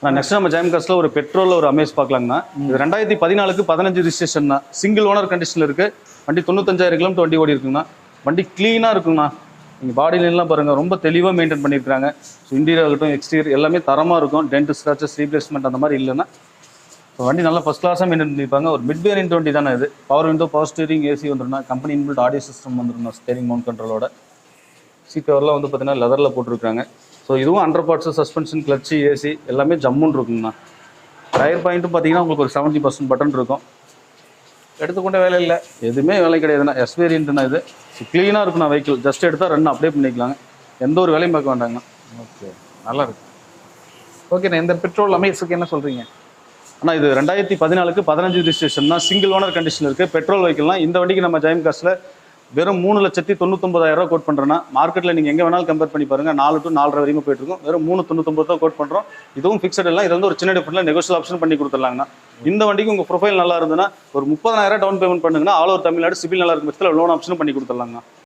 நான் நெக்ஸ்ட் நம்ம ஜெயம் காஸ்ட்ல ஒரு பெட்ரோல்ல ஒரு அமேஸ் பார்க்கலாங்கண்ணா. இது 2014க்கு 15 ரிஜிஸ்ட்ரேஷன் தான். சிங்கிள் ஓனர் கண்டிஷன்ல இருக்கு. வண்டி 95,000 கிலோமீட்டர் வண்டி ஓடி இருக்குங்கண்ணா. வண்டி கிளீனா இருக்குங்கண்ணா. நீங்கள் பாடி லைன்லாம் பாருங்கள், ரொம்ப தெளிவாக மெயின்டைன் பண்ணியிருக்காங்க. ஸோ இன்டீரியர் ஆகட்டும் எக்ஸ்டீரியர் எல்லாமே தரமாக இருக்கும். டென்ட் ஸ்க்ராச்சஸ் ரீப்ளேஸ்மெண்ட் அந்த மாதிரி இல்லைன்னா வண்டி நல்லா ஃபஸ்ட் கிளாஸாக மெயின்டைன் பண்ணியிருப்பாங்க. ஒரு மிட் வேரியன்ட் வண்டி தானே இது. Power window, power steering, AC வந்துடும். கம்பெனி இன்பில்ட் ஆடியோ சிஸ்டம் வந்துடும். ஸ்டேரிங் மவுண்ட் கண்ட்ரோலோட சீட் கவர்லாம் வந்து பார்த்தீங்கன்னா லெதரில் போட்டிருக்காங்க. ஸோ இதுவும் 100 பார்ட்ஸு, சஸ்பென்ஷன், கிளச்சு, ஏசி எல்லாமே ஜம்முன்னு இருக்குங்கண்ணா. டயர் பாயிண்ட்டும் பார்த்தீங்கன்னா உங்களுக்கு ஒரு 70% பட்டன் இருக்கும். எடுத்துக்கொண்ட வேலை இல்லை, எதுவுமே வேலை கிடையாதுண்ணா. எஸ் வேரியன்ட்னா இது. ஸோ க்ளீனாக இருக்குண்ணா வெஹிக்கிள். ஜஸ்ட் எடுத்தால் ரன் அப்டே பண்ணிக்கலாங்க. எந்த ஒரு வேலையும் பார்க்க வேண்டாங்கண்ணா. ஓகே, நல்லா இருக்கு. ஓகேண்ணா, இந்த பெட்ரோல் அமேஸுக்கு என்ன சொல்கிறீங்க? ஆனால் இது 2014க்கு 15 ரிஜிஸ்ட்ரேஷன் தான். சிங்கிள் ஓனர் கண்டிஷன் இருக்குது. பெட்ரோல் வெஹிக்கிள்லாம் இந்த வண்டிக்கு நம்ம ஜெயம் காஸ்ட்டில் வெறும் 3,99,000 கோட் பண்ணுறேன்னா, மார்க்கெட்டில் நீங்கள் எங்கே வேணாலும் கம்பேர் பண்ணி பாருங்கள், 4 to 4.5 வரைக்கும் போயிட்டுருக்கும். வெறும் 3,99 தான் கோட் பண்ணுறோம். இதுவும் ஃபிக்ஸட் இல்லை. இது வந்து ஒரு சின்ன டிஃபரெண்ட்டில் நெகோஷியல் ஆப்ஷன் பண்ணி கொடுத்துடலாங்கண்ணா. இந்த வண்டிக்கு உங்கள் ப்ரொஃபைல் நல்லா இருந்ததுன்னா ஒரு 30,000 டவுன் பேமெண்ட் பண்ணுங்கன்னா ஆல் ஓவர் தமிழ்நாடு சிபில் நல்லா இருக்கும் பட்சத்தில் லோன் ஆப்ஷனும் பண்ணி கொடுத்துடலாங்கண்ணா.